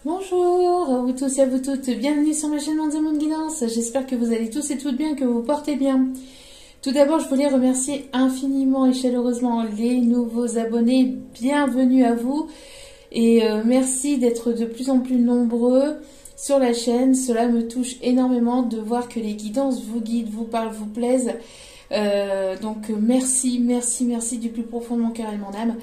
Bonjour à vous tous et à vous toutes, bienvenue sur ma chaîne Monde Guidance. J'espère que vous allez tous et toutes bien, que vous vous portez bien. Tout d'abord, je voulais remercier infiniment et chaleureusement les nouveaux abonnés. Bienvenue à vous et merci d'être de plus en plus nombreux sur la chaîne. Cela me touche énormément de voir que les guidances vous guident, vous parlent, vous plaisent. Donc merci du plus profond de mon cœur et de mon âme.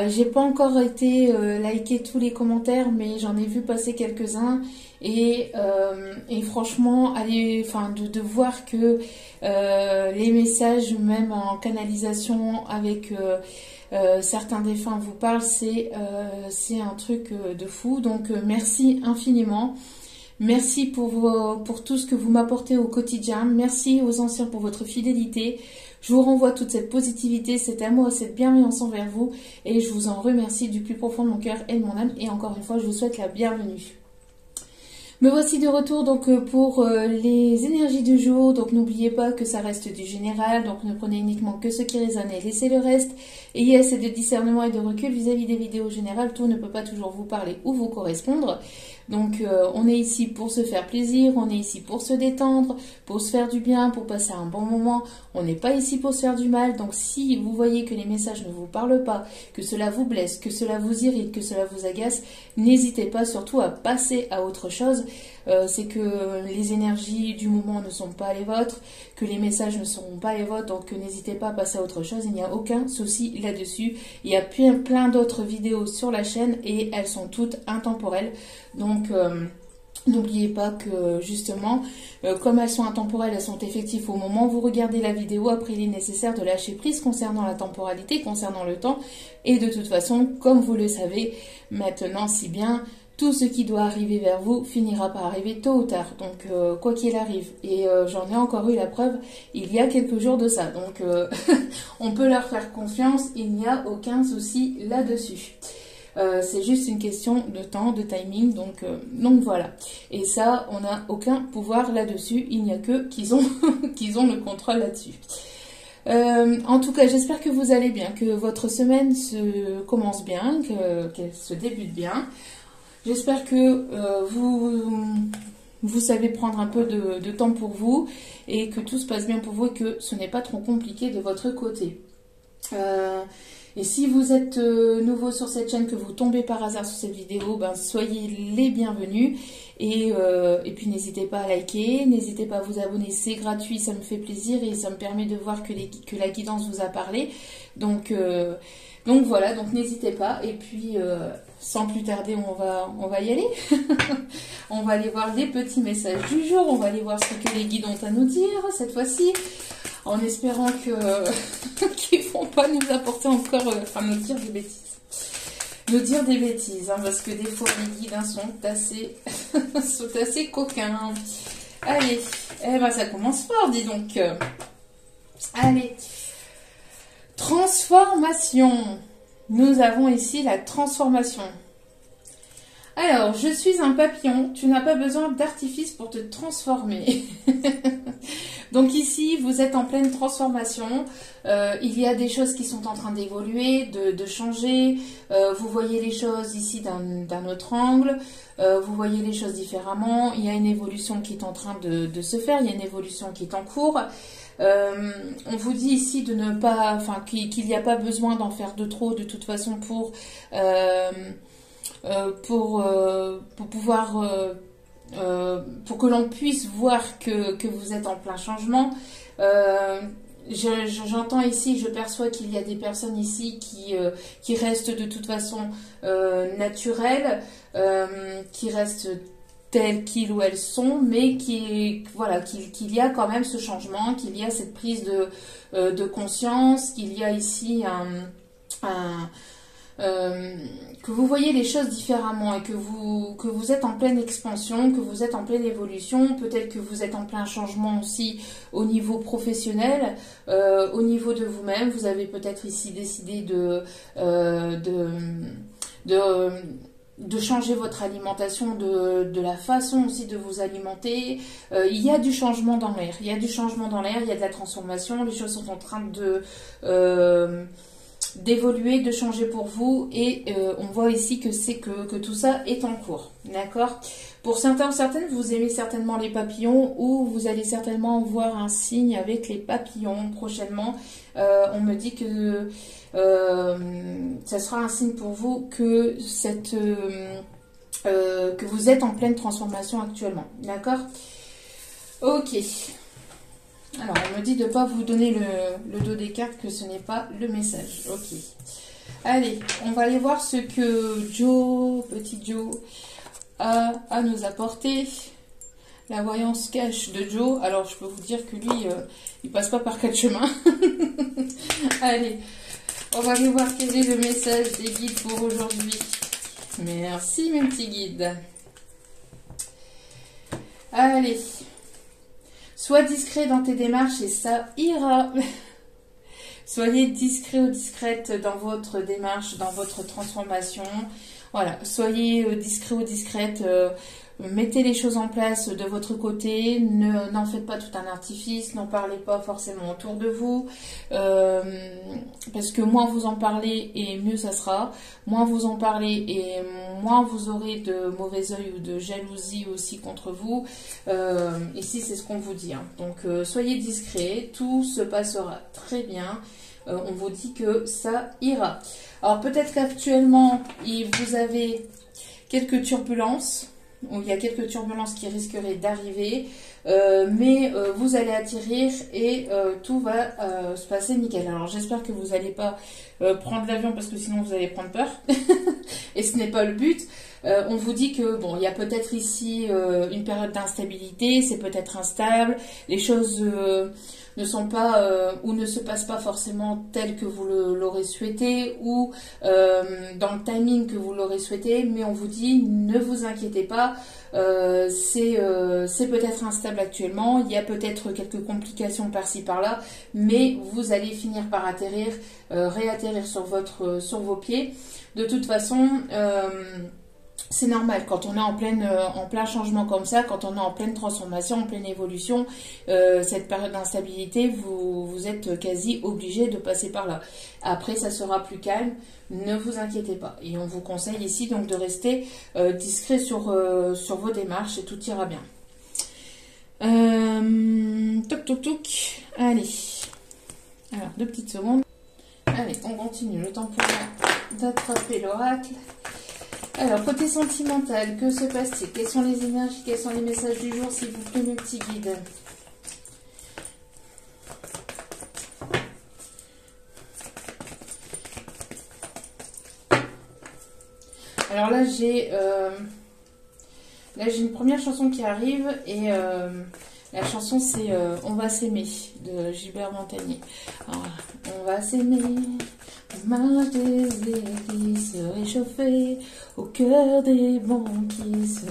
J'ai pas encore été liker tous les commentaires, mais j'en ai vu passer quelques-uns et franchement, de voir que les messages, même en canalisation avec certains défunts vous parlent, c'est un truc de fou. Donc merci infiniment. Merci pour tout ce que vous m'apportez au quotidien. Merci aux anciens pour votre fidélité. Je vous renvoie toute cette positivité, cet amour et cette bienveillance envers vous. Et je vous en remercie du plus profond de mon cœur et de mon âme. Et encore une fois, je vous souhaite la bienvenue. Me voici de retour donc pour les énergies du jour. Donc n'oubliez pas que ça reste du général. Donc ne prenez uniquement que ce qui résonne et laissez le reste. Ayez assez de discernement et de recul vis-à-vis des vidéos générales. Tout ne peut pas toujours vous parler ou vous correspondre. Donc on est ici pour se faire plaisir, on est ici pour se détendre, pour se faire du bien, pour passer un bon moment. On n'est pas ici pour se faire du mal. Donc si vous voyez que les messages ne vous parlent pas, que cela vous blesse, que cela vous irrite, que cela vous agace, n'hésitez pas surtout à passer à autre chose. C'est que les énergies du moment ne sont pas les vôtres, que les messages ne seront pas les vôtres, donc n'hésitez pas à passer à autre chose, il n'y a aucun souci là-dessus. Il y a plein d'autres vidéos sur la chaîne et elles sont toutes intemporelles, donc n'oubliez pas que justement, comme elles sont intemporelles, elles sont effectives au moment où vous regardez la vidéo. Après, il est nécessaire de lâcher prise concernant la temporalité, concernant le temps, et de toute façon, comme vous le savez maintenant si bien, tout ce qui doit arriver vers vous finira par arriver tôt ou tard, donc quoi qu'il arrive. Et j'en ai encore eu la preuve il y a quelques jours de ça, donc on peut leur faire confiance, il n'y a aucun souci là-dessus. C'est juste une question de temps, de timing, donc voilà. Et ça, on n'a aucun pouvoir là-dessus, il n'y a que qu'ils ont, qu'ils ont le contrôle là-dessus. En tout cas, j'espère que vous allez bien, que votre semaine se commence bien, qu'elle se débute bien. J'espère que vous savez prendre un peu de temps pour vous et que tout se passe bien pour vous et que ce n'est pas trop compliqué de votre côté. Et si vous êtes nouveau sur cette chaîne, que vous tombez par hasard sur cette vidéo, ben, soyez les bienvenus. Et puis n'hésitez pas à liker, n'hésitez pas à vous abonner, c'est gratuit, ça me fait plaisir et ça me permet de voir que la guidance vous a parlé. Donc voilà, donc n'hésitez pas. Et puis sans plus tarder, on va y aller. On va aller voir les petits messages du jour, on va aller voir ce que les guides ont à nous dire cette fois-ci, en espérant qu'ils ne vont pas nous apporter encore, nous dire des bêtises. Nous dire des bêtises, hein, parce que des fois les guides sont assez coquins. Allez, eh ben ça commence fort, dis donc. Allez, transformation. Nous avons ici la transformation. Alors, je suis un papillon, tu n'as pas besoin d'artifice pour te transformer. Donc ici, vous êtes en pleine transformation. Il y a des choses qui sont en train d'évoluer, de changer. Vous voyez les choses ici d'un autre angle. Vous voyez les choses différemment. Il y a une évolution qui est en train de se faire. Il y a une évolution qui est en cours. On vous dit ici de ne pas, qu'il n'y a pas besoin d'en faire de trop de toute façon pour pouvoir pour que l'on puisse voir que vous êtes en plein changement. J'entends ici, je perçois qu'il y a des personnes ici qui restent de toute façon naturelles, qui restent telles qu'ils ou elles sont, mais qu'il y a quand même ce changement, qu'il y a cette prise de conscience, qu'il y a ici que vous voyez les choses différemment et que vous êtes en pleine expansion, que vous êtes en pleine évolution, peut-être que vous êtes en plein changement aussi au niveau professionnel, au niveau de vous-même. Vous avez peut-être ici décidé de changer votre alimentation, de la façon aussi de vous alimenter. Il y a du changement dans l'air, il y a de la transformation, les choses sont en train d'évoluer, de changer pour vous. Et on voit ici que tout ça est en cours. D'accord? Pour certains ou certaines, vous aimez certainement les papillons ou vous allez certainement voir un signe avec les papillons prochainement. On me dit que ça sera un signe pour vous que que vous êtes en pleine transformation actuellement. D'accord? Ok. Alors, on me dit de ne pas vous donner le dos des cartes, que ce n'est pas le message. Ok. Allez, on va aller voir ce que Joe, petit Joe, a à nous apporter. La voyance cache de Joe. Alors, je peux vous dire que lui, il passe pas par quatre chemins. Allez, on va aller voir quel est le message des guides pour aujourd'hui. Merci, mes petits guides. Allez. Sois discret dans tes démarches et ça ira. Soyez discret ou discrète dans votre démarche, dans votre transformation. Voilà, soyez discret ou discrète. Mettez les choses en place de votre côté. N'en faites pas tout un artifice. N'en parlez pas forcément autour de vous. Parce que moins vous en parlez et mieux ça sera. Moins vous en parlez et moins vous aurez de mauvais œil ou de jalousie aussi contre vous. Ici, c'est ce qu'on vous dit. Hein. Donc, soyez discret. Tout se passera très bien. On vous dit que ça ira. Alors, peut-être qu'actuellement, vous avez quelques turbulences. Où il y a quelques turbulences qui risqueraient d'arriver, mais vous allez atterrir et tout va se passer nickel. Alors j'espère que vous n'allez pas prendre l'avion parce que sinon vous allez prendre peur et ce n'est pas le but. On vous dit que bon, il y a peut-être ici une période d'instabilité, c'est peut-être instable, les choses ne sont pas ou ne se passent pas forcément telles que vous l'aurez souhaité ou dans le timing que vous l'aurez souhaité, mais on vous dit ne vous inquiétez pas, c'est peut-être instable actuellement, il y a peut-être quelques complications par-ci par-là, mais vous allez finir par atterrir, réatterrir sur vos pieds. De toute façon, c'est normal quand on est en plein changement comme ça, quand on est en pleine transformation, en pleine évolution, cette période d'instabilité, vous êtes quasi obligé de passer par là. Après, ça sera plus calme, ne vous inquiétez pas. Et on vous conseille ici donc de rester discret sur vos démarches et tout ira bien. Toc toc toc. Allez. Alors, 2 petites secondes. Allez, on continue. Le temps pour moi d'attraper l'oracle. Alors, côté sentimental, que se passe-t-il? Quelles sont les énergies? Quels sont les messages du jour, s'il vous plaît, mes petits guides? Alors là, j'ai une première chanson qui arrive et la chanson, c'est On va s'aimer de Gilbert Montagnier. Alors, on va s'aimer. Ma désir qui se réchauffait au cœur des banquises.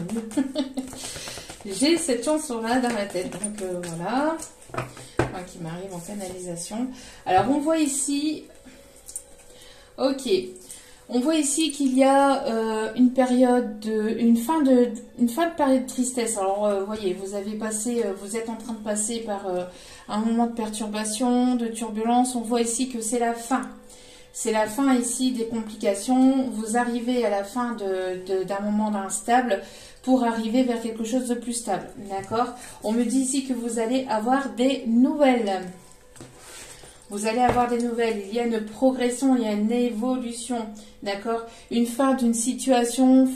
J'ai cette chanson-là dans la tête. Donc voilà. Enfin, qui m'arrive en canalisation. Alors on voit ici. Ok. On voit ici qu'il y a une fin de période de tristesse. Alors, vous voyez, vous êtes en train de passer par un moment de perturbation, de turbulence. On voit ici que c'est la fin. C'est la fin ici des complications. Vous arrivez à la fin d'un moment d'instable pour arriver vers quelque chose de plus stable. D'accord? On me dit ici que vous allez avoir des nouvelles. Vous allez avoir des nouvelles. Il y a une progression, il y a une évolution. D'accord? Une fin d'une situation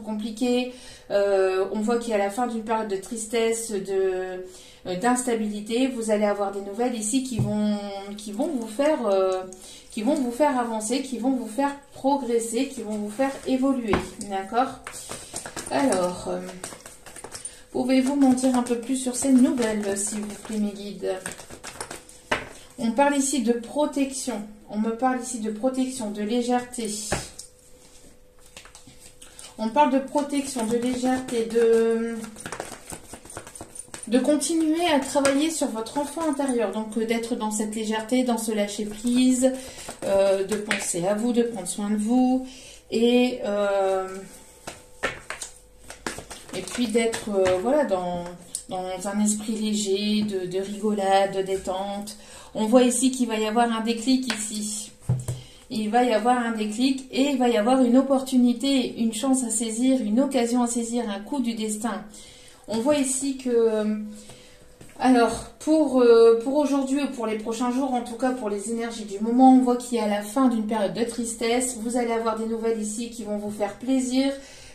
compliquée. On voit qu'il y a la fin d'une période de tristesse, d'instabilité. Vous allez avoir des nouvelles ici qui vont vous faire avancer, qui vont vous faire progresser, qui vont vous faire évoluer. D'accord? Alors, pouvez-vous m'en dire un peu plus sur ces nouvelles, s'il vous plaît, mes guides? On parle ici de protection. On me parle ici de protection, de légèreté. On parle de protection, de légèreté, de continuer à travailler sur votre enfant intérieur. Donc, d'être dans cette légèreté, dans ce lâcher-prise, de penser à vous, de prendre soin de vous. Et puis d'être voilà, dans un esprit léger, de rigolade, de détente. On voit ici qu'il va y avoir un déclic ici. il va y avoir un déclic et il va y avoir une opportunité, une chance à saisir, une occasion à saisir, un coup du destin. On voit ici que... Alors, pour aujourd'hui ou pour les prochains jours, en tout cas pour les énergies du moment, on voit qu'il y a la fin d'une période de tristesse. Vous allez avoir des nouvelles ici qui vont vous faire plaisir.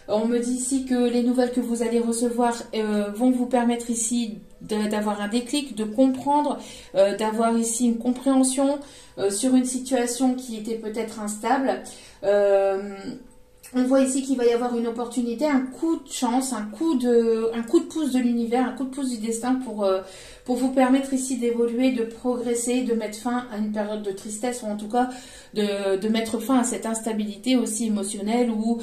On me dit ici que les nouvelles que vous allez recevoir vont vous permettre ici d'avoir un déclic, de comprendre, d'avoir ici une compréhension sur une situation qui était peut-être instable. On voit ici qu'il va y avoir une opportunité, un coup de chance, un coup de pouce de l'univers, un coup de pouce du destin pour vous permettre ici d'évoluer, de progresser, de mettre fin à une période de tristesse ou en tout cas de mettre fin à cette instabilité aussi émotionnelle ou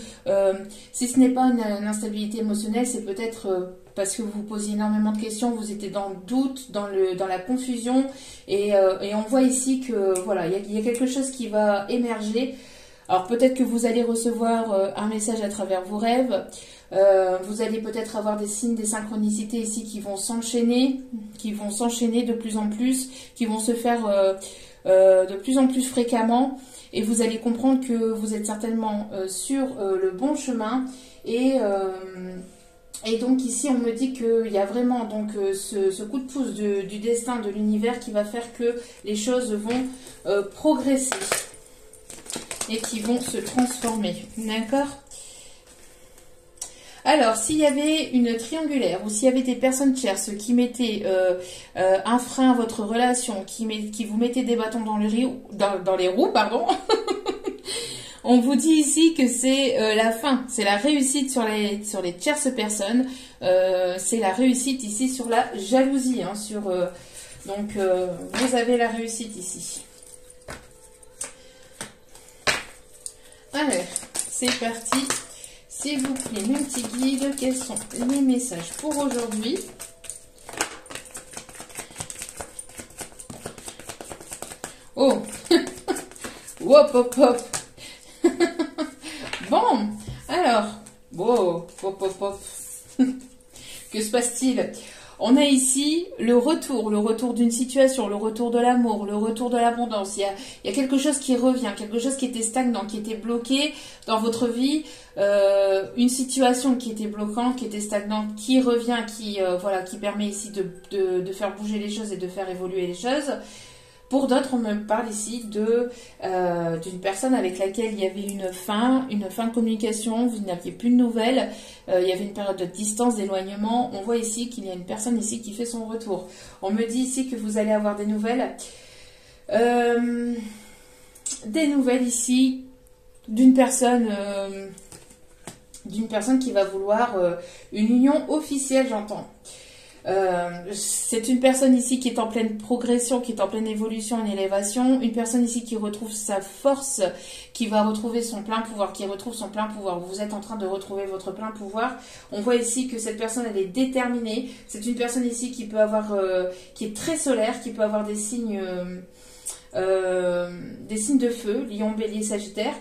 si ce n'est pas une instabilité émotionnelle, c'est peut-être parce que vous vous posiez énormément de questions, vous étiez dans le doute, dans la confusion et on voit ici que voilà, il y a quelque chose qui va émerger. Alors peut-être que vous allez recevoir un message à travers vos rêves, vous allez peut-être avoir des signes, des synchronicités ici qui vont s'enchaîner de plus en plus, qui vont se faire de plus en plus fréquemment et vous allez comprendre que vous êtes certainement sur le bon chemin et donc ici on me dit qu'il y a vraiment donc ce coup de pouce du destin, de l'univers qui va faire que les choses vont progresser et qui vont se transformer. D'accord? Alors, s'il y avait une triangulaire ou s'il y avait des personnes tierces qui mettaient un frein à votre relation, qui vous mettaient des bâtons dans les roues, pardon, on vous dit ici que c'est la fin, c'est la réussite sur les tierces personnes, c'est la réussite ici sur la jalousie. Hein, donc, vous avez la réussite ici. Allez, c'est parti. S'il vous plaît, mes petits guides, quels sont les messages pour aujourd'hui? Oh, hop, hop, hop. Bon, alors, wow, hop, hop, hop. Que se passe-t-il? On a ici le retour d'une situation, le retour de l'amour, le retour de l'abondance. Il y a quelque chose qui revient, quelque chose qui était stagnant, qui était bloqué dans votre vie, une situation qui était bloquante, qui était stagnante, qui revient, qui permet ici de faire bouger les choses et de faire évoluer les choses. Pour d'autres, on me parle ici d'une personne avec laquelle il y avait une fin de communication, vous n'aviez plus de nouvelles, il y avait une période de distance, d'éloignement. On voit ici qu'il y a une personne ici qui fait son retour. On me dit ici que vous allez avoir des nouvelles. Ici d'une personne qui va vouloir une union officielle, j'entends. C'est une personne ici qui est en pleine progression, qui est en pleine évolution, en élévation. Une personne ici qui retrouve sa force, qui va retrouver son plein pouvoir, qui retrouve son plein pouvoir. Vous êtes en train de retrouver votre plein pouvoir. On voit ici que cette personne, elle est déterminée. C'est une personne ici qui peut avoir, qui est très solaire, qui peut avoir des signes de feu, Lion, Bélier, Sagittaire.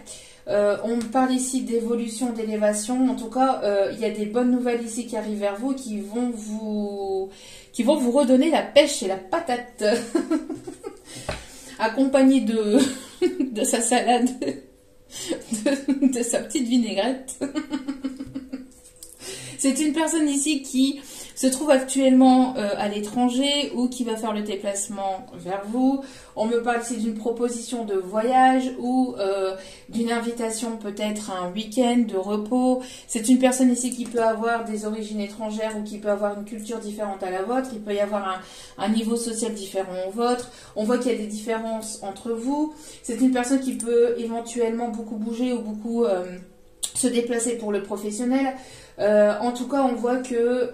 On parle ici d'évolution, d'élévation. En tout cas, il y a des bonnes nouvelles ici qui arrivent vers vous et qui vont vous redonner la pêche et la patate. Accompagné de sa salade, de sa petite vinaigrette. C'est une personne ici qui se trouve actuellement à l'étranger ou qui va faire le déplacement vers vous. On me parle ici d'une proposition de voyage ou d'une invitation peut-être à un week-end de repos. C'est une personne ici qui peut avoir des origines étrangères ou qui peut avoir une culture différente à la vôtre. Il peut y avoir un niveau social différent au vôtre. On voit qu'il y a des différences entre vous. C'est une personne qui peut éventuellement beaucoup bouger ou beaucoup se déplacer pour le professionnel. En tout cas, on voit que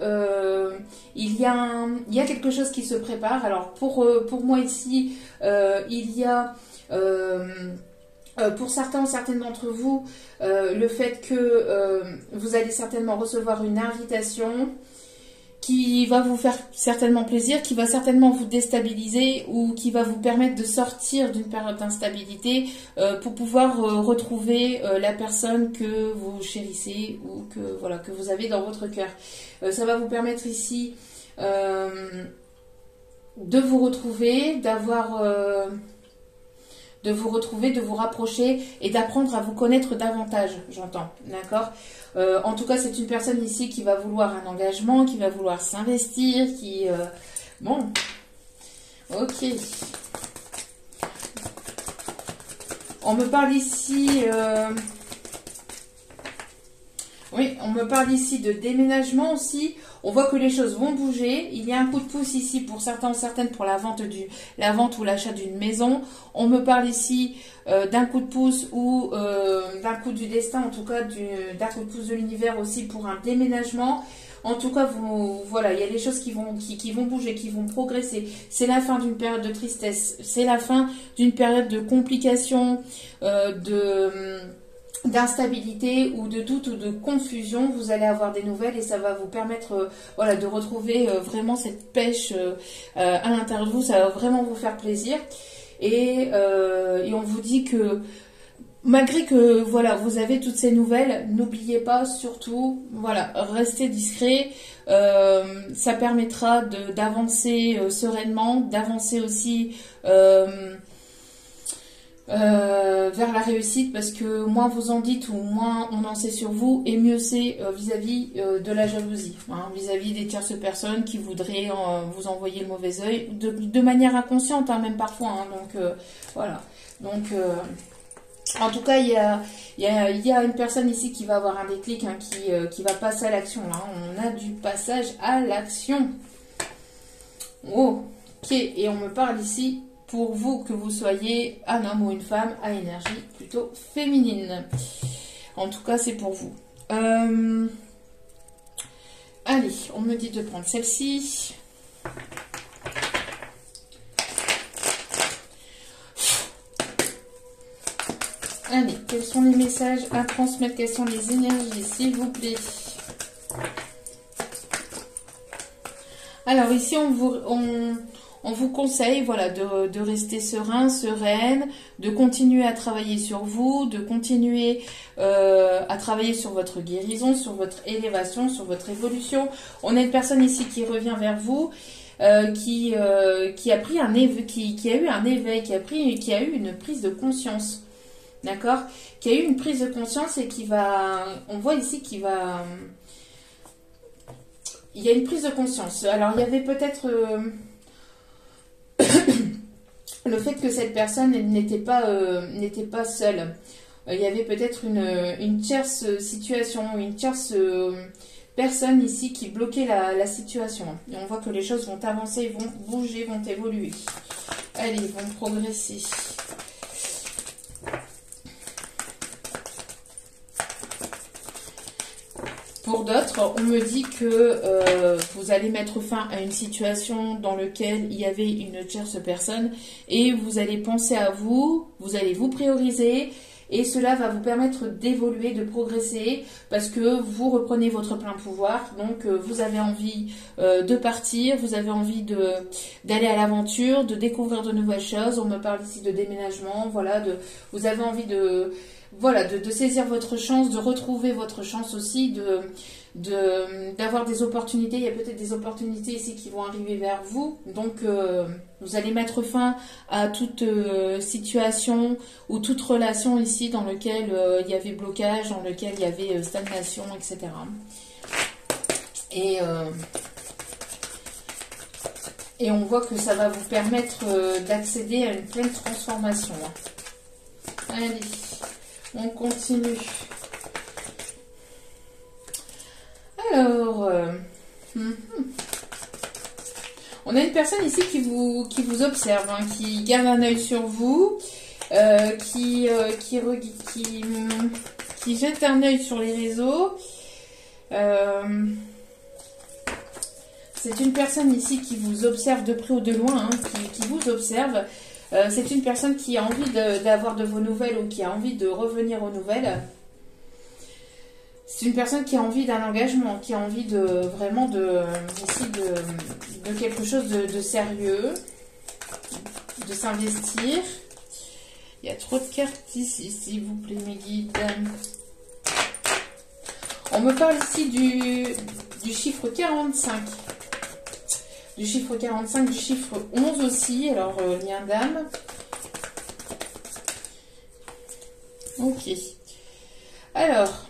il y a quelque chose qui se prépare. Alors pour moi ici, il y a pour certaines d'entre vous le fait que vous allez certainement recevoir une invitation qui va vous faire certainement plaisir, qui va certainement vous déstabiliser ou qui va vous permettre de sortir d'une période d'instabilité pour pouvoir retrouver la personne que vous chérissez ou que vous avez dans votre cœur. Ça va vous permettre ici de vous retrouver, d'avoir de vous retrouver, de vous rapprocher et d'apprendre à vous connaître davantage, j'entends, d'accord? En tout cas, c'est une personne ici qui va vouloir un engagement, qui va vouloir s'investir, qui... bon, ok. On me parle ici... oui, on me parle ici de déménagement aussi. On voit que les choses vont bouger. Il y a un coup de pouce ici pour certains ou certaines pour la vente ou l'achat d'une maison. On me parle ici d'un coup de pouce ou d'un coup du destin, en tout cas d'un coup de pouce de l'univers aussi pour un déménagement. En tout cas, voilà, il y a des choses qui vont bouger, qui vont progresser. C'est la fin d'une période de tristesse. C'est la fin d'une période de complications, d'instabilité ou de doute ou de confusion. Vous allez avoir des nouvelles et ça va vous permettre voilà, de retrouver vraiment cette pêche à l'intérieur de vous. Ça va vraiment vous faire plaisir. Et on vous dit que malgré que voilà, vous avez toutes ces nouvelles, n'oubliez pas surtout, voilà, restez discret. Ça permettra d'avancer sereinement, d'avancer aussi vers la réussite, parce que moins vous en dites ou moins on en sait sur vous, et mieux c'est vis-à-vis de la jalousie, hein, vis-à-vis des tierces personnes qui voudraient vous envoyer le mauvais œil, de manière inconsciente, hein, même parfois, hein, donc voilà. Donc en tout cas, il y a une personne ici qui va avoir un déclic, hein, qui va passer à l'action. Hein. On a du passage à l'action. Ok, et on me parle ici pour vous, que vous soyez un homme ou une femme à énergie plutôt féminine. En tout cas, c'est pour vous. Allez, on me dit de prendre celle-ci. Allez, quels sont les messages à transmettre? Quelles sont les énergies, s'il vous plaît? Alors ici, on vous conseille, voilà, de rester serein, sereine, de continuer à travailler sur vous, de continuer à travailler sur votre guérison, sur votre élévation, sur votre évolution. On a une personne ici qui revient vers vous, qui a pris un éveil, qui a eu un éveil, qui a eu une prise de conscience. D'accord? Qui a eu une prise de conscience et qui va... On voit ici qu'il va... Il y a une prise de conscience. Alors, il y avait peut-être le fait que cette personne n'était pas seule. Il y avait peut-être une tierce situation, une tierce personne ici qui bloquait la situation. Et on voit que les choses vont avancer, vont bouger, vont évoluer. Allez, vont progresser. Pour d'autres, on me dit que vous allez mettre fin à une situation dans laquelle il y avait une tierce personne et vous allez penser à vous, vous allez vous prioriser et cela va vous permettre d'évoluer, de progresser parce que vous reprenez votre plein pouvoir. Donc vous avez envie de partir, vous avez envie d'aller à l'aventure, de découvrir de nouvelles choses. On me parle ici de déménagement, voilà, vous avez envie de... Voilà, de saisir votre chance, de retrouver votre chance aussi, d'avoir des opportunités. Il y a peut-être des opportunités ici qui vont arriver vers vous. Donc, vous allez mettre fin à toute situation ou toute relation ici dans laquelle il y avait blocage, dans lequel il y avait stagnation, etc. Et on voit que ça va vous permettre d'accéder à une pleine transformation. Allez. On continue. Alors, on a une personne ici qui vous observe, hein, qui garde un œil sur vous, qui jette un œil sur les réseaux. C'est une personne ici qui vous observe de près ou de loin, hein, qui vous observe. C'est une personne qui a envie d'avoir de vos nouvelles ou qui a envie de revenir aux nouvelles. C'est une personne qui a envie d'un engagement, qui a envie de quelque chose de sérieux, de s'investir. Il y a trop de cartes ici, s'il vous plaît, mes guides. On me parle ici du chiffre 45. Du chiffre 45, du chiffre 11 aussi, alors lien d'âme. Ok. Alors,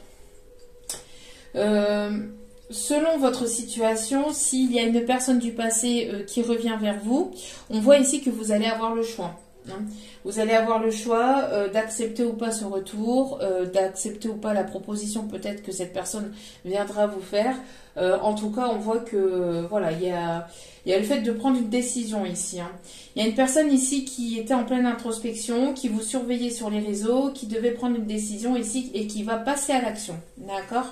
selon votre situation, s'il y a une personne du passé qui revient vers vous, on voit ici que vous allez avoir le choix. Hein. Vous allez avoir le choix d'accepter ou pas ce retour, d'accepter ou pas la proposition peut-être que cette personne viendra vous faire. En tout cas, on voit que voilà, il y a le fait de prendre une décision ici. Hein. Il y a une personne ici qui était en pleine introspection, qui vous surveillait sur les réseaux, qui devait prendre une décision ici et qui va passer à l'action. D'accord ?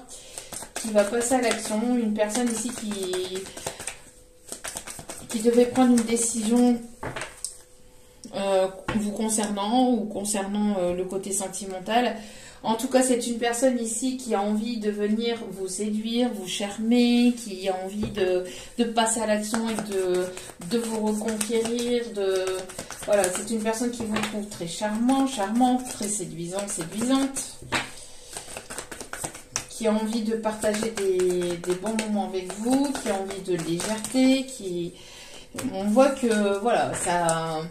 Qui va passer à l'action. Une personne ici qui devait prendre une décision vous concernant ou concernant le côté sentimental. En tout cas, c'est une personne ici qui a envie de venir vous séduire, vous charmer, qui a envie de passer à l'action et de vous reconquérir. Voilà, c'est une personne qui vous trouve très charmant, charmante, très séduisante, séduisante, qui a envie de partager des bons moments avec vous, qui a envie de légèreté, on voit que, voilà, ça...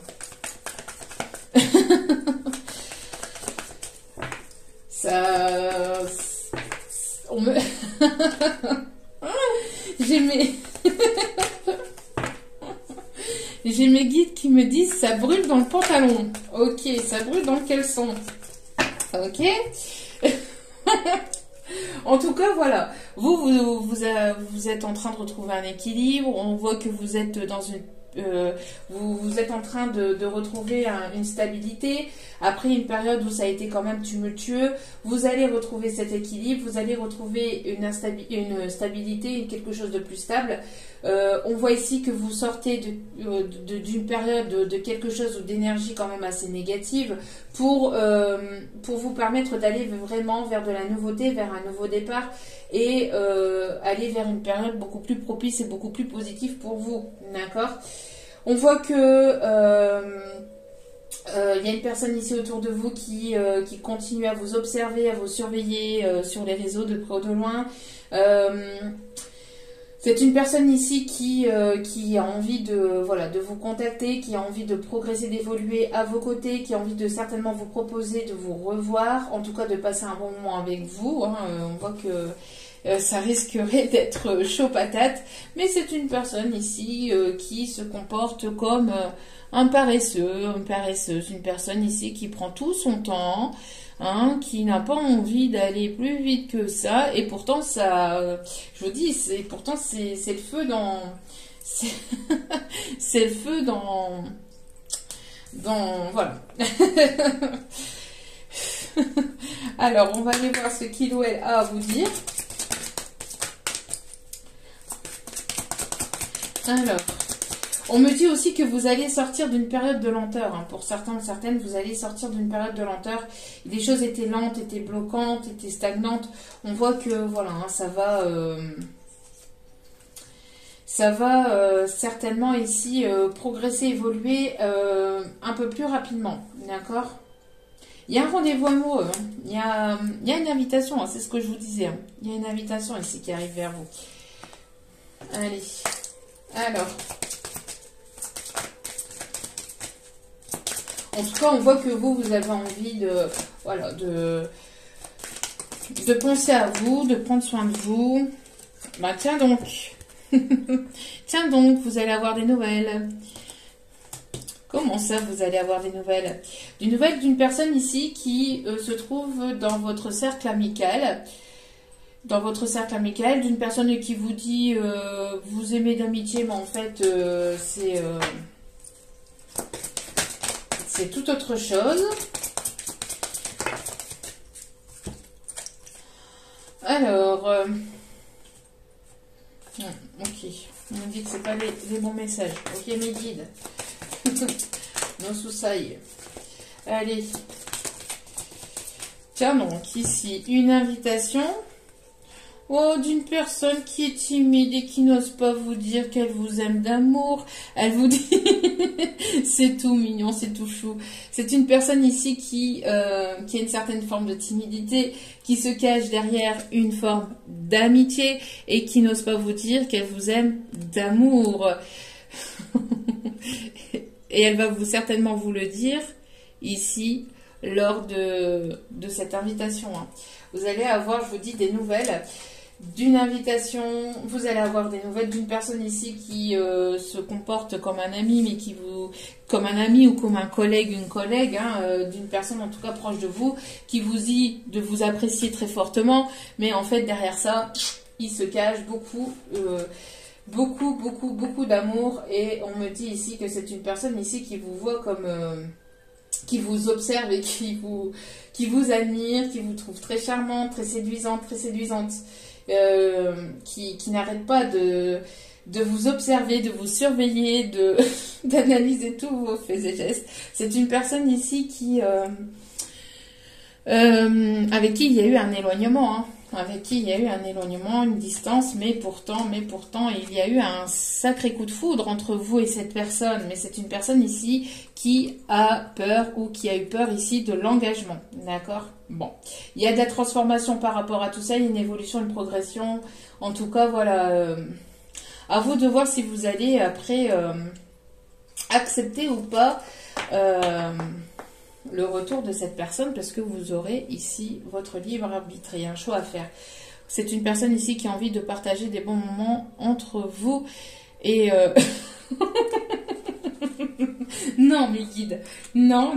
ça... On me... J'ai mes... J'ai mes guides qui me disent ça brûle dans le pantalon. Ok, ça brûle dans le caleçon. Ok. En tout cas, voilà. Vous êtes en train de retrouver un équilibre. On voit que vous êtes dans une... vous êtes en train de retrouver une stabilité. Après une période où ça a été quand même tumultueux, vous allez retrouver cet équilibre, vous allez retrouver une stabilité, quelque chose de plus stable. On voit ici que vous sortez d'une période de quelque chose ou d'énergie quand même assez négative pour vous permettre d'aller vraiment vers de la nouveauté, vers un nouveau départ et aller vers une période beaucoup plus propice et beaucoup plus positive pour vous. D'accord ? On voit que il y a une personne ici autour de vous qui continue à vous observer, à vous surveiller sur les réseaux de près ou de loin. C'est une personne ici qui a envie de vous contacter, qui a envie de progresser, d'évoluer à vos côtés, qui a envie de certainement vous proposer de vous revoir, en tout cas de passer un bon moment avec vous. Hein. On voit que ça risquerait d'être chaud patate, mais c'est une personne ici qui se comporte comme un paresseux, une paresseuse, une personne ici qui prend tout son temps, hein, qui n'a pas envie d'aller plus vite que ça, et pourtant ça, je vous dis, pourtant c'est le feu dans, c'est le feu dans voilà. Alors on va aller voir ce qu'il ou elle a à vous dire. Alors, on me dit aussi que vous allez sortir d'une période de lenteur. Hein. Pour certains ou certaines, vous allez sortir d'une période de lenteur. Des choses étaient lentes, étaient bloquantes, étaient stagnantes. On voit que, voilà, hein, ça va certainement ici progresser, évoluer un peu plus rapidement. D'accord ? Il y a un rendez-vous amoureux. Hein. Il y a une invitation, hein, c'est ce que je vous disais. Hein. Il y a une invitation ici qui arrive vers vous. Allez. Alors, en tout cas, on voit que vous avez envie de penser à vous, de prendre soin de vous. Bah tiens donc, tiens donc, vous allez avoir des nouvelles. Comment ça, vous allez avoir des nouvelles? Des nouvelles d'une personne ici qui se trouve dans votre cercle amical. Dans votre cercle amical, d'une personne qui vous dit vous aimez d'amitié, mais en fait c'est tout autre chose. Alors, ok, on me dit que c'est pas les bons messages. Ok, mes guides. Non, sous ça y est. Allez. Tiens donc, ici, une invitation. Oh, d'une personne qui est timide et qui n'ose pas vous dire qu'elle vous aime d'amour. Elle vous dit, c'est tout mignon, c'est tout chou. C'est une personne ici qui a une certaine forme de timidité, qui se cache derrière une forme d'amitié et qui n'ose pas vous dire qu'elle vous aime d'amour. Et elle va certainement vous le dire ici lors de cette invitation. Hein. Vous allez avoir, je vous dis, des nouvelles d'une invitation. Vous allez avoir des nouvelles d'une personne ici qui se comporte comme un ami, mais qui vous, comme un ami ou comme un collègue, une collègue, hein, d'une personne en tout cas proche de vous, qui vous dit de vous apprécier très fortement, mais en fait derrière ça, il se cache beaucoup. Beaucoup d'amour, et on me dit ici que c'est une personne ici qui vous voit comme qui vous observe et qui vous admire, qui vous trouve très charmante, très séduisante, qui n'arrête pas de vous observer, de vous surveiller, d'analyser tous vos faits et gestes. C'est une personne ici qui avec qui il y a eu un éloignement, hein. Avec qui il y a eu un éloignement, une distance, mais pourtant, il y a eu un sacré coup de foudre entre vous et cette personne. Mais c'est une personne ici qui a peur ou qui a eu peur ici de l'engagement, d'accord? Bon, il y a de la transformation par rapport à tout ça, il y a une évolution, une progression. En tout cas, voilà, à vous de voir si vous allez après accepter ou pas le retour de cette personne, parce que vous aurez ici votre libre arbitre et un choix à faire. C'est une personne ici qui a envie de partager des bons moments entre vous et non mes guides, non.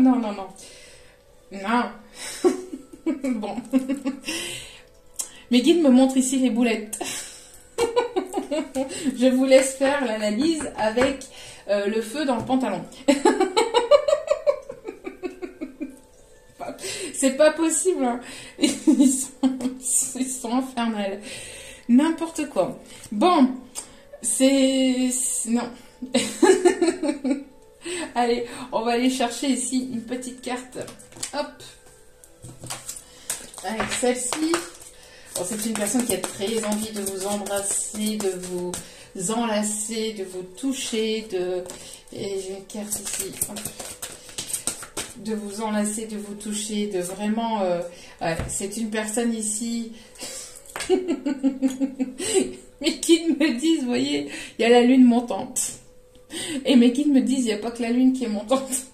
Bon, mes guides me montrent ici les boulettes. Je vous laisse faire l'analyse avec le feu dans le pantalon. C'est pas possible, hein. Ils sont infernales. N'importe quoi. Bon, non. Allez, on va aller chercher ici une petite carte. Hop. Avec celle-ci. Bon, c'est une personne qui a très envie de vous embrasser, de vous enlacer, de vous toucher, et j'ai une carte ici. Hop. De vous enlacer, de vous toucher, de vraiment... ouais, c'est une personne ici... Mes guides me disent, vous voyez, il y a la lune montante. Et mes guides me disent, il n'y a pas que la lune qui est montante.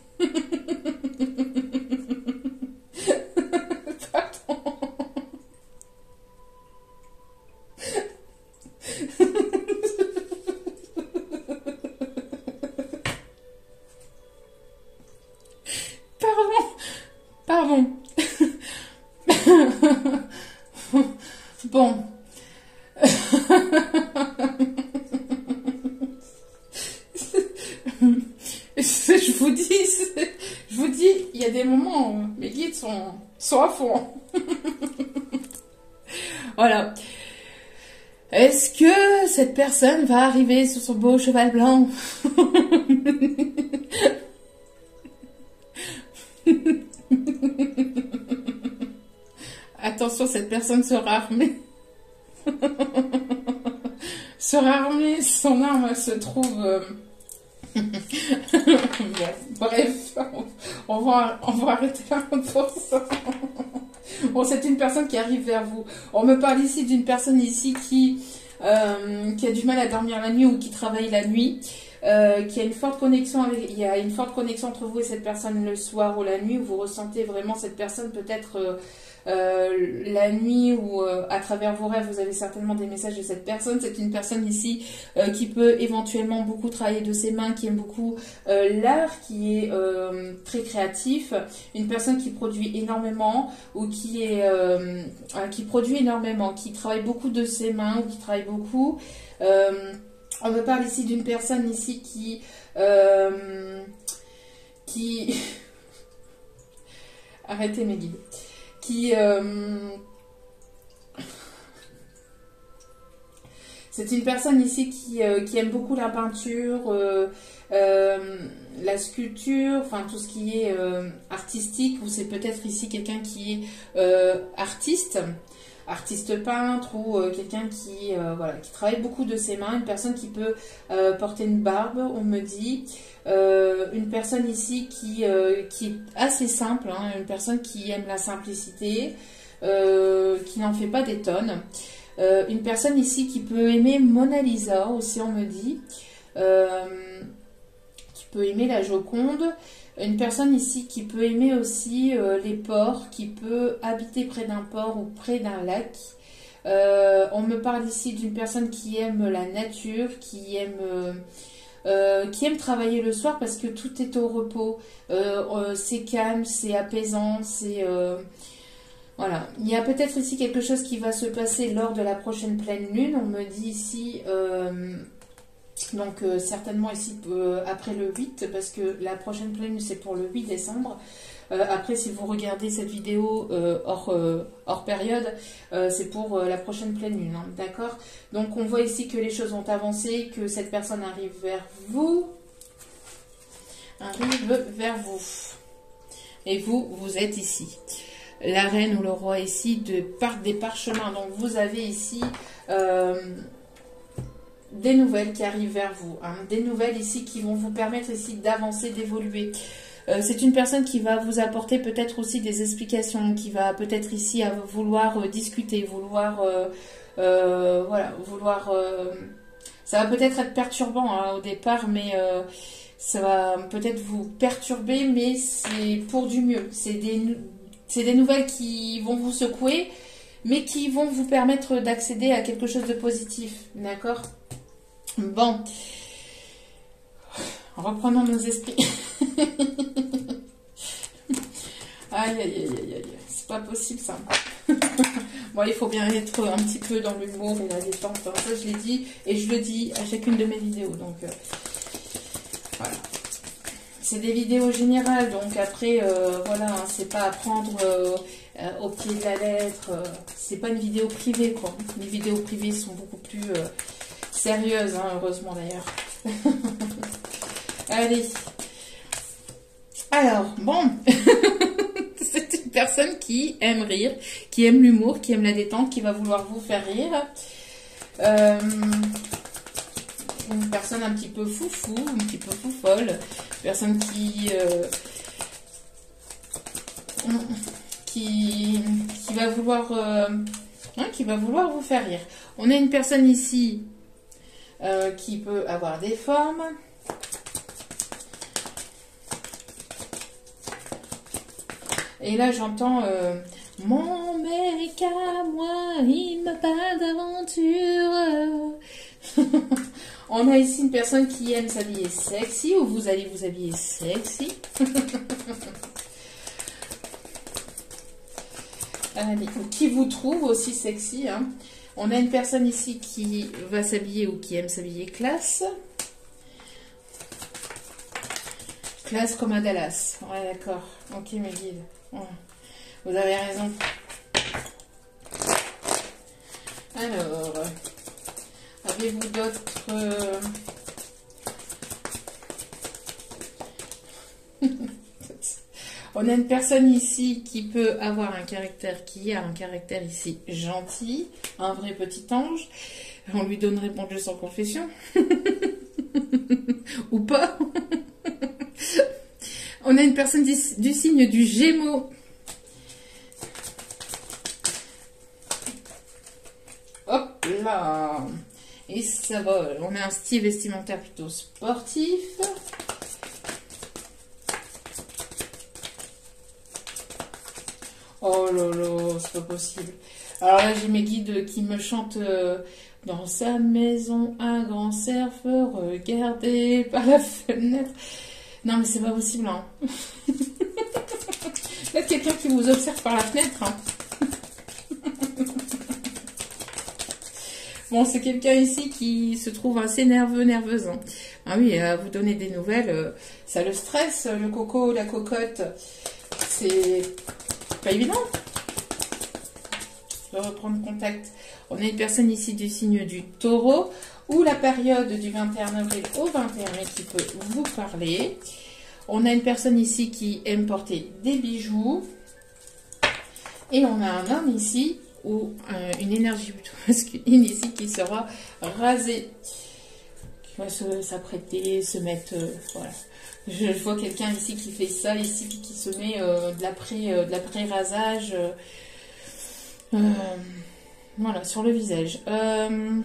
Pardon. Pardon. Bon. Je vous dis, il y a des moments où mes guides sont à fond. Voilà. Est-ce que cette personne va arriver sur son beau cheval blanc? Attention, cette personne sera armée. Son arme, elle se trouve... Bon, bref, on va arrêter là pour ça. Bon, c'est une personne qui arrive vers vous. On me parle ici d'une personne ici qui a du mal à dormir la nuit ou qui travaille la nuit. Qui a une forte connexion il y a une forte connexion entre vous et cette personne le soir ou la nuit, où vous ressentez vraiment cette personne peut-être la nuit ou à travers vos rêves, vous avez certainement des messages de cette personne. C'est une personne ici qui peut éventuellement beaucoup travailler de ses mains, qui aime beaucoup l'art, qui est très créatif, une personne qui produit énormément ou qui produit énormément, qui travaille beaucoup de ses mains ou qui travaille beaucoup. On me parle ici d'une personne ici qui arrêtez mes guides, c'est une personne ici qui aime beaucoup la peinture, la sculpture, enfin tout ce qui est artistique, ou c'est peut-être ici quelqu'un qui est artiste peintre, ou quelqu'un qui travaille beaucoup de ses mains, une personne qui peut porter une barbe, on me dit, une personne ici qui est assez simple, hein, une personne qui aime la simplicité, qui n'en fait pas des tonnes, une personne ici qui peut aimer Mona Lisa aussi, on me dit, qui peut aimer la Joconde, Une personne ici qui peut aimer aussi les ports, qui peut habiter près d'un port ou près d'un lac. On me parle ici d'une personne qui aime la nature, qui aime travailler le soir parce que tout est au repos. C'est calme, c'est apaisant, c'est... voilà. Il y a peut-être ici quelque chose qui va se passer lors de la prochaine pleine lune. On me dit ici... donc certainement ici après le 8, parce que la prochaine pleine lune c'est pour le 8 décembre. Après, si vous regardez cette vidéo hors période, c'est pour la prochaine pleine lune, hein, d'accord? Donc on voit ici que les choses ont avancé, que cette personne arrive vers vous. Et vous, vous êtes ici. La reine ou le roi ici des parchemins. Donc vous avez ici... des nouvelles qui arrivent vers vous, hein, des nouvelles ici qui vont vous permettre ici d'avancer, d'évoluer. C'est une personne qui va vous apporter peut-être aussi des explications, qui va peut-être ici vouloir discuter, vouloir, voilà, vouloir... ça va peut-être être perturbant hein, au départ, mais ça va peut-être vous perturber, mais c'est pour du mieux. C'est des nouvelles qui vont vous secouer, mais qui vont vous permettre d'accéder à quelque chose de positif, d'accord? Bon, reprenons nos esprits. Aïe, aïe, aïe, aïe, aïe, c'est pas possible ça. Bon, il faut bien être un petit peu dans l'humour et la détente, hein. Ça je l'ai dit et je le dis à chacune de mes vidéos, donc voilà. C'est des vidéos générales, donc après, voilà, hein, c'est pas à prendre au pied de la lettre, c'est pas une vidéo privée, quoi. Les vidéos privées sont beaucoup plus sérieuses, hein, heureusement d'ailleurs. Allez. Alors, bon, c'est une personne qui aime rire, qui aime l'humour, qui aime la détente, qui va vouloir vous faire rire. Une personne un petit peu foufou, un petit peu foufolle, personne qui va vouloir vous faire rire. On a une personne ici qui peut avoir des formes. Et là j'entends mon mec à moi, il me parle d'aventure. On a ici une personne qui aime s'habiller sexy, ou vous allez vous habiller sexy. Allez, qui vous trouve aussi sexy, hein. On a une personne ici qui va s'habiller ou qui aime s'habiller classe. Classe comme à Dallas. Ouais, d'accord. Ok, mes guides. Ouais. Vous avez raison. Alors... avez-vous d'autres... On a une personne ici qui peut avoir un caractère, qui a un caractère ici gentil, un vrai petit ange. On lui donne réponse sans confession. Ou pas. On a une personne du signe du Gémeaux. Hop là. Et ça vole. On a un style vestimentaire plutôt sportif. Oh là là, c'est pas possible. Alors là, j'ai mes guides qui me chantent dans sa maison, un grand cerf, regardez par la fenêtre. Non, mais c'est pas possible, hein. Là, quelqu'un qui vous observe par la fenêtre, hein. Bon, c'est quelqu'un ici qui se trouve assez nerveuse. Hein. Ah oui, à vous donner des nouvelles, ça le stresse, le coco, la cocotte. C'est pas évident de reprendre contact. On a une personne ici du signe du Taureau, ou la période du 21 avril au 21 mai qui peut vous parler. On a une personne ici qui aime porter des bijoux. Et on a un homme ici, ou une énergie plutôt masculine ici qui sera rasée, qui va s'apprêter, se mettre, voilà. Je vois quelqu'un ici qui fait ça ici, puis qui se met de l'après-rasage, voilà, sur le visage. On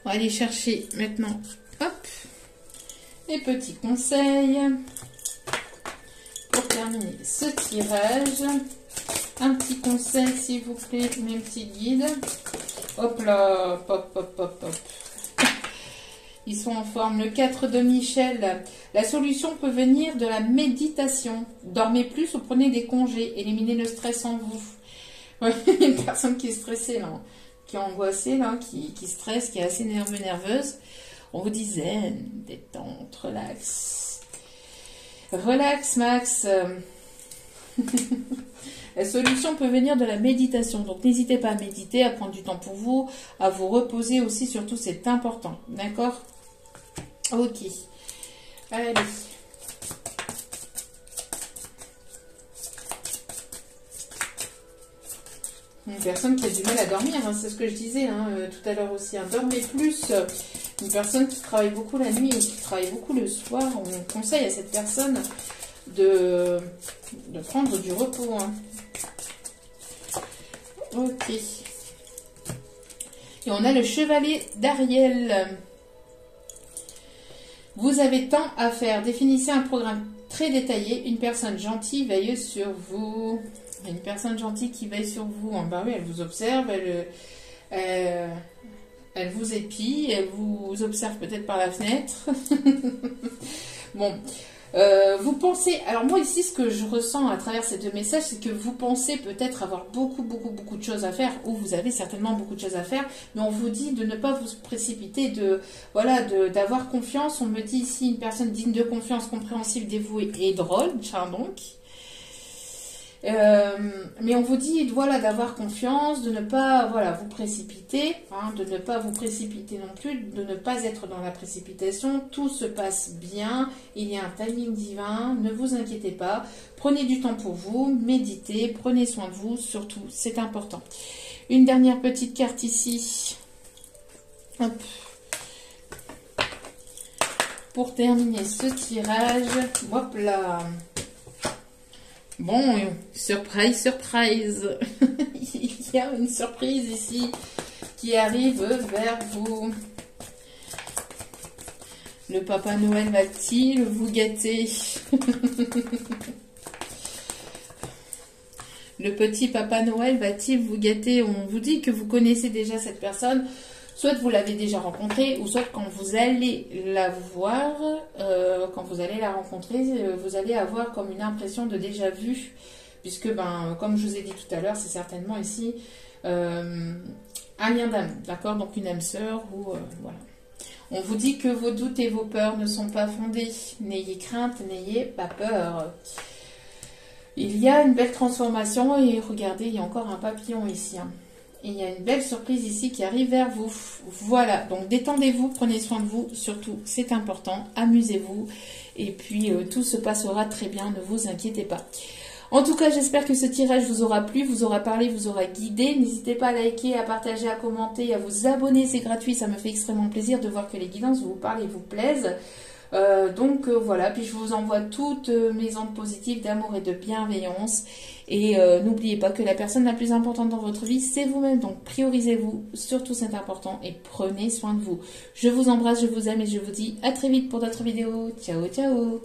va aller chercher maintenant, hop, mes petits conseils pour terminer ce tirage. Un petit conseil, s'il vous plaît, mes petits guides. Hop là, pop, pop, pop, pop. Ils sont en forme. Le 4 de Michel. La solution peut venir de la méditation. Dormez plus ou prenez des congés. Éliminez le stress en vous. Ouais, une personne qui est stressée, là, qui est angoissée, là, qui stresse, qui est assez nerveuse. On vous dit zen, détente, relax. Relax, Max. La solution peut venir de la méditation. Donc, n'hésitez pas à méditer, à prendre du temps pour vous, à vous reposer aussi. Surtout, c'est important. D'accord? Ok. Allez. Une personne qui a du mal à dormir, hein, c'est ce que je disais hein, tout à l'heure aussi. Hein. Dormez plus. Une personne qui travaille beaucoup la nuit ou qui travaille beaucoup le soir, on conseille à cette personne de prendre du repos. Hein. Ok. Et on a le chevalier d'Ariel. Vous avez tant à faire. Définissez un programme très détaillé. Une personne gentille veille sur vous. Une personne gentille qui veille sur vous. Bah oui, elle vous observe, elle vous épie, elle vous observe peut-être par la fenêtre. Bon. Vous pensez, alors moi ici ce que je ressens à travers ces deux messages, c'est que vous pensez peut-être avoir beaucoup de choses à faire, ou vous avez certainement beaucoup de choses à faire, mais on vous dit de ne pas vous précipiter, d'avoir confiance. On me dit ici une personne digne de confiance, compréhensive, dévouée et drôle, tiens donc. Mais on vous dit voilà d'avoir confiance, de ne pas vous précipiter, hein, de ne pas vous précipiter non plus, de ne pas être dans la précipitation. Tout se passe bien, il y a un timing divin, ne vous inquiétez pas, prenez du temps pour vous, méditez, prenez soin de vous, surtout, c'est important. Une dernière petite carte ici. Hop. Pour terminer ce tirage, hop là. Bon, surprise, surprise. Il y a une surprise ici qui arrive vers vous. Le Papa Noël va-t-il vous gâter? Le petit Papa Noël va-t-il vous gâter? On vous dit que vous connaissez déjà cette personne. Soit vous l'avez déjà rencontrée, ou soit quand vous allez la voir, quand vous allez la rencontrer, vous allez avoir comme une impression de déjà vu. Puisque, comme je vous ai dit tout à l'heure, c'est certainement ici un lien d'âme, d'accord? Donc une âme sœur, ou voilà. On vous dit que vos doutes et vos peurs ne sont pas fondés. N'ayez crainte, n'ayez pas peur. Il y a une belle transformation, et regardez, il y a encore un papillon ici, hein. Et il y a une belle surprise ici qui arrive vers vous. Voilà, donc détendez-vous, prenez soin de vous, surtout, c'est important, amusez-vous. Et puis, tout se passera très bien, ne vous inquiétez pas. En tout cas, j'espère que ce tirage vous aura plu, vous aura parlé, vous aura guidé. N'hésitez pas à liker, à partager, à commenter, à vous abonner, c'est gratuit, ça me fait extrêmement plaisir de voir que les guidances vous parlent et vous plaisent. Voilà, puis je vous envoie toutes mes ondes positives d'amour et de bienveillance. Et n'oubliez pas que la personne la plus importante dans votre vie, c'est vous-même. Donc priorisez-vous, surtout c'est important, et prenez soin de vous. Je vous embrasse, je vous aime et je vous dis à très vite pour d'autres vidéos. Ciao, ciao!